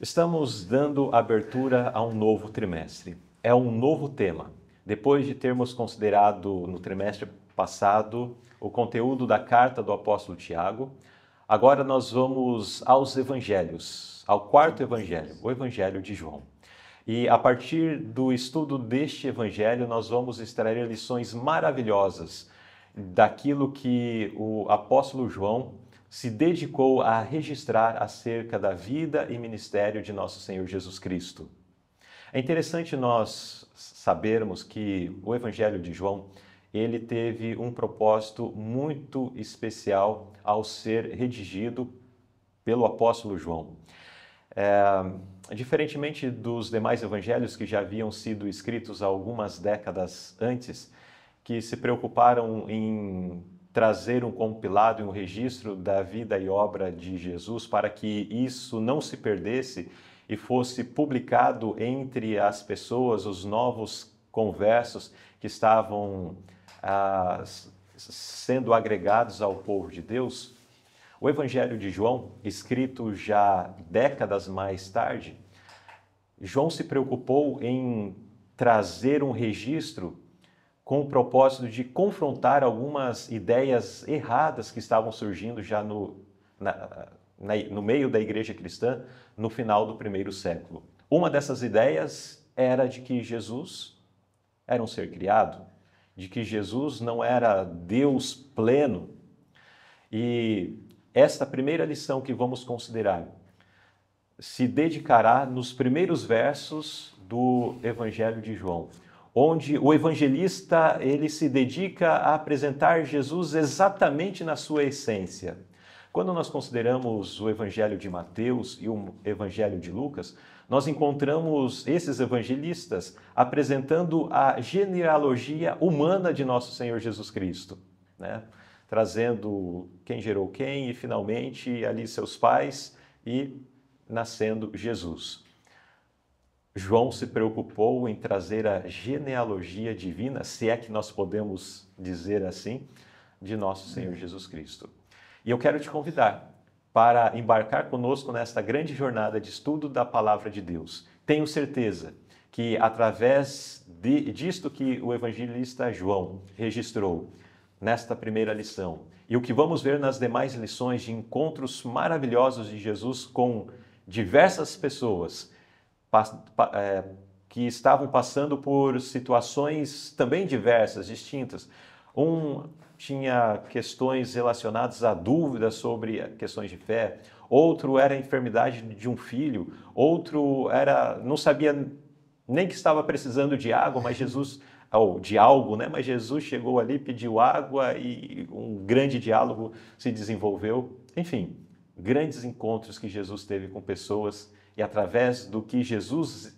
Estamos dando abertura a um novo trimestre. É um novo tema. Depois de termos considerado no trimestre passado o conteúdo da carta do apóstolo Tiago, agora nós vamos aos evangelhos, ao quarto evangelho, o evangelho de João. E a partir do estudo deste evangelho, nós vamos extrair lições maravilhosas daquilo que o apóstolo João se dedicou a registrar acerca da vida e ministério de nosso Senhor Jesus Cristo. É interessante nós sabermos que o Evangelho de João, ele teve um propósito muito especial ao ser redigido pelo apóstolo João. Diferentemente dos demais evangelhos que já haviam sido escritos há algumas décadas antes, que se preocuparam em trazer um compilado e um registro da vida e obra de Jesus para que isso não se perdesse e fosse publicado entre as pessoas, os novos conversos que estavam sendo agregados ao povo de Deus. O Evangelho de João, escrito já décadas mais tarde, João se preocupou em trazer um registro com o propósito de confrontar algumas ideias erradas que estavam surgindo já no meio da igreja cristã no final do primeiro século. Uma dessas ideias era de que Jesus era um ser criado, de que Jesus não era Deus pleno. E esta primeira lição que vamos considerar se dedicará nos primeiros versos do Evangelho de João, onde o evangelista ele se dedica a apresentar Jesus exatamente na sua essência. Quando nós consideramos o Evangelho de Mateus e o Evangelho de Lucas, nós encontramos esses evangelistas apresentando a genealogia humana de nosso Senhor Jesus Cristo, né? Trazendo quem gerou quem e finalmente ali seus pais e nascendo Jesus. João se preocupou em trazer a genealogia divina, se é que nós podemos dizer assim, de nosso Senhor Jesus Cristo. E eu quero te convidar para embarcar conosco nesta grande jornada de estudo da Palavra de Deus. Tenho certeza que através disto que o evangelista João registrou nesta primeira lição, e o que vamos ver nas demais lições de encontros maravilhosos de Jesus com diversas pessoas, que estavam passando por situações também diversas, distintas. Um tinha questões relacionadas a dúvidas sobre questões de fé, outro era a enfermidade de um filho, outro não sabia nem que estava precisando de água, mas Jesus, ou de algo, né? Mas Jesus chegou ali, pediu água e um grande diálogo se desenvolveu. Enfim, grandes encontros que Jesus teve com pessoas. E através do que Jesus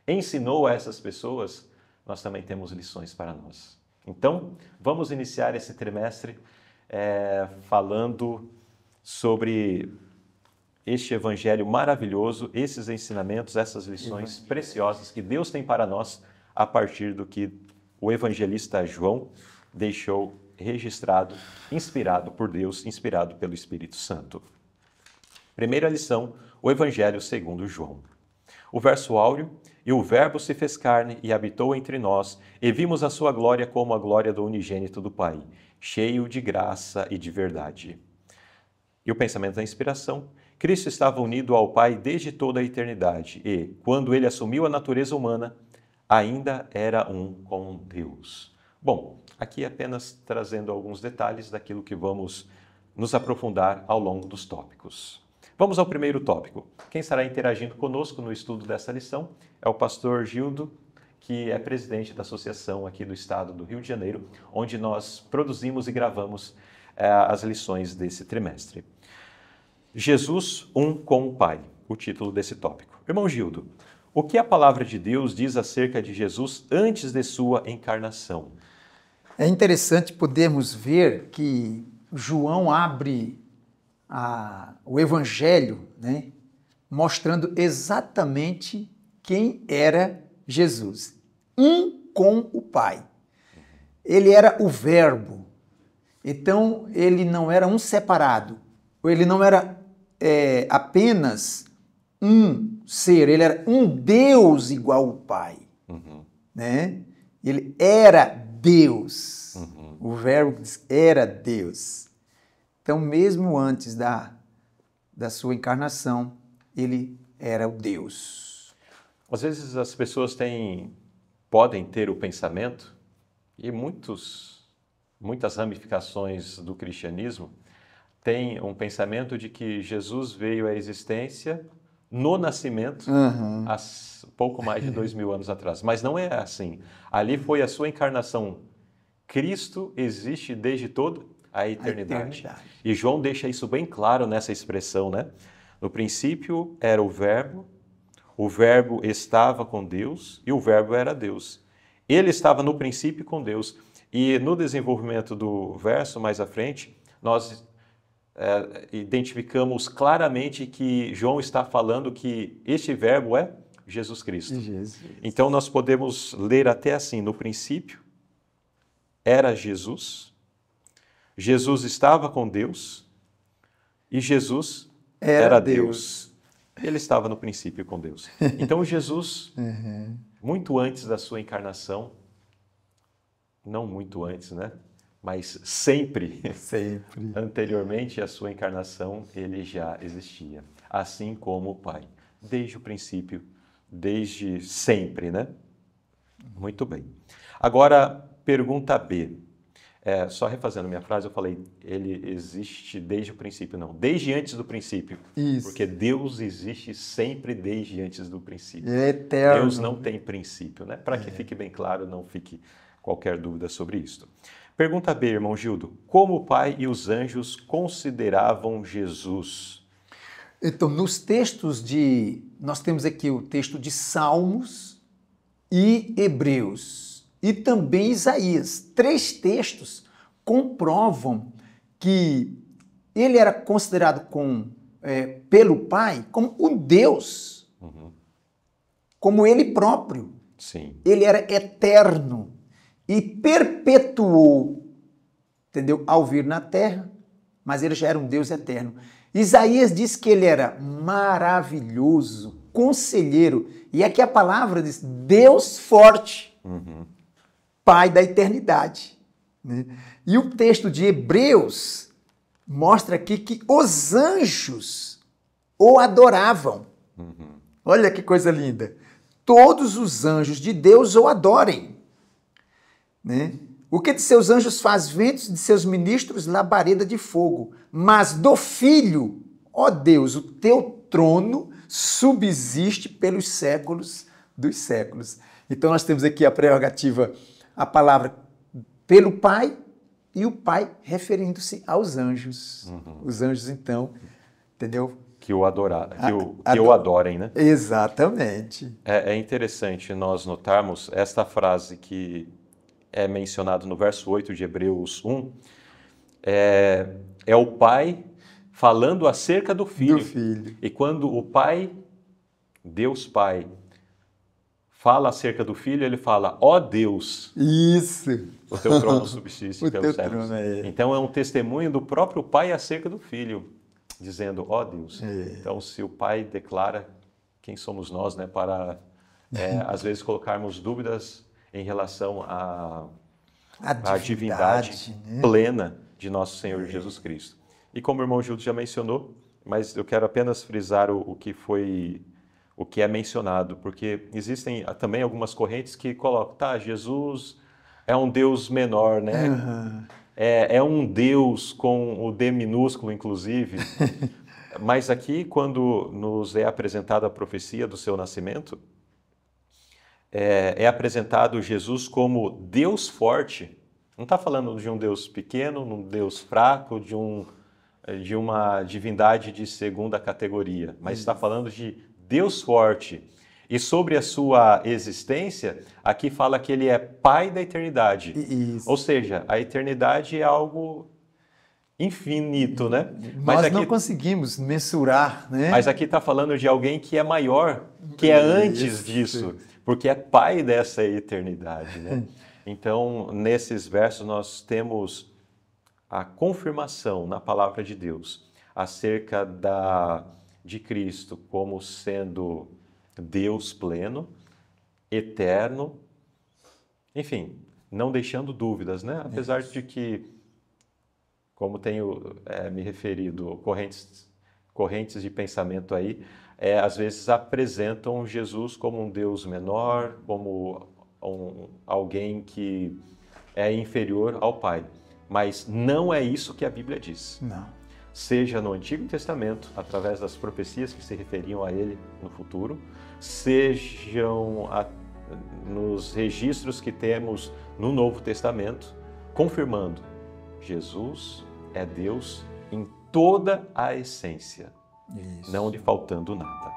ensinou a essas pessoas, nós também temos lições para nós. Então, vamos iniciar esse trimestre falando sobre este evangelho maravilhoso, esses ensinamentos, essas lições preciosas que Deus tem para nós a partir do que o evangelista João deixou registrado, inspirado por Deus, inspirado pelo Espírito Santo. Primeira lição, o Evangelho segundo João. O verso áureo: e o Verbo se fez carne e habitou entre nós, e vimos a sua glória como a glória do unigênito do Pai, cheio de graça e de verdade. E o pensamento da inspiração: Cristo estava unido ao Pai desde toda a eternidade, e, quando ele assumiu a natureza humana, ainda era um com Deus. Bom, aqui apenas trazendo alguns detalhes daquilo que vamos nos aprofundar ao longo dos tópicos. Vamos ao primeiro tópico. Quem estará interagindo conosco no estudo dessa lição é o pastor Gildo, que é presidente da associação aqui do estado do Rio de Janeiro, onde nós produzimos e gravamos as lições desse trimestre. Jesus, um com o Pai, o título desse tópico. Irmão Gildo, o que a palavra de Deus diz acerca de Jesus antes de sua encarnação? É interessante podermos ver que João abre o Evangelho, né, mostrando exatamente quem era Jesus. Um com o Pai. Ele era o Verbo. Então, ele não era um separado, ou ele não era apenas um ser, ele era um Deus igual ao Pai, né? Ele era Deus, o Verbo era Deus. Então, mesmo antes da sua encarnação, ele era o Deus. Às vezes as pessoas podem ter o pensamento, e muitas ramificações do cristianismo têm um pensamento de que Jesus veio à existência no nascimento, há pouco mais de 2000 anos atrás. Mas não é assim. Ali foi a sua encarnação. Cristo existe desde toda a eternidade. E João deixa isso bem claro nessa expressão, né? No princípio era o Verbo estava com Deus e o Verbo era Deus. Ele estava no princípio com Deus. E no desenvolvimento do verso mais à frente, nós identificamos claramente que João está falando que este Verbo é Jesus Cristo. Então nós podemos ler até assim, no princípio era Jesus, Jesus estava com Deus e Jesus era Deus. Ele estava no princípio com Deus. Então Jesus, muito antes da sua encarnação, não muito antes, né? Mas sempre, anteriormente à sua encarnação, ele já existia. Assim como o Pai. Desde o princípio, desde sempre, né? Muito bem. Agora, pergunta B. Só refazendo minha frase, eu falei, ele existe desde o princípio, não. Desde antes do princípio. Isso. Porque Deus existe sempre desde antes do princípio. É eterno. Deus não tem princípio, né? Para que fique bem claro, não fique qualquer dúvida sobre isso. Pergunta B, irmão Gildo. Como o Pai e os anjos consideravam Jesus? Então, nos textos nós temos aqui o texto de Salmos e Hebreus e também Isaías. 3 textos comprovam que ele era considerado pelo Pai como um Deus, como ele próprio. Sim. Ele era eterno e perpetuou, entendeu? Ao vir na terra, mas ele já era um Deus eterno. Isaías diz que ele era maravilhoso, conselheiro, e aqui a palavra diz Deus forte, Pai da eternidade. Né? E o texto de Hebreus mostra aqui que os anjos o adoravam. Olha que coisa linda. Todos os anjos de Deus o adorem. Né? O que de seus anjos faz ventos, de seus ministros labareda de fogo. Mas do Filho, ó Deus, o teu trono subsiste pelos séculos dos séculos. Então nós temos aqui a prerrogativa, a palavra pelo Pai e o Pai referindo-se aos anjos. Os anjos, então, entendeu? Que o adorem, né? Exatamente. É interessante nós notarmos esta frase que é mencionado no verso 8 de Hebreus 1, é o Pai falando acerca do Filho. E quando o Pai, Deus Pai, fala acerca do Filho, ele fala, ó Deus, isso, o teu trono subsiste pelos teu séculos. Trono, Então é um testemunho do próprio Pai acerca do Filho, dizendo, ó Deus. Então se o Pai declara, quem somos nós, né, para às vezes colocarmos dúvidas em relação à divindade né? plena de nosso Senhor Jesus Cristo. E como o irmão Gildo já mencionou, mas eu quero apenas frisar o que é mencionado, porque existem também algumas correntes que colocam, Jesus é um Deus menor, né? É um Deus com o D minúsculo, inclusive. Mas aqui, quando nos é apresentada a profecia do seu nascimento, é apresentado Jesus como Deus forte. Não está falando de um Deus pequeno, um Deus fraco, de uma divindade de segunda categoria, mas está falando de Deus forte. E sobre a sua existência, aqui fala que ele é Pai da eternidade. Isso. Ou seja, a eternidade é algo infinito, né? Nós aqui não conseguimos mensurar, né? Mas aqui está falando de alguém que é maior, que é antes disso, porque é Pai dessa eternidade, né? Então, nesses versos nós temos a confirmação na palavra de Deus acerca de Cristo como sendo Deus pleno, eterno, enfim, não deixando dúvidas, né? Apesar de que, como tenho me referido, correntes de pensamento aí, às vezes apresentam Jesus como um Deus menor, como alguém que é inferior ao Pai. Mas não é isso que a Bíblia diz. Não. Seja no Antigo Testamento, através das profecias que se referiam a ele no futuro, sejam nos registros que temos no Novo Testamento, confirmando: Jesus é Deus em toda a essência, Isso. não lhe faltando nada.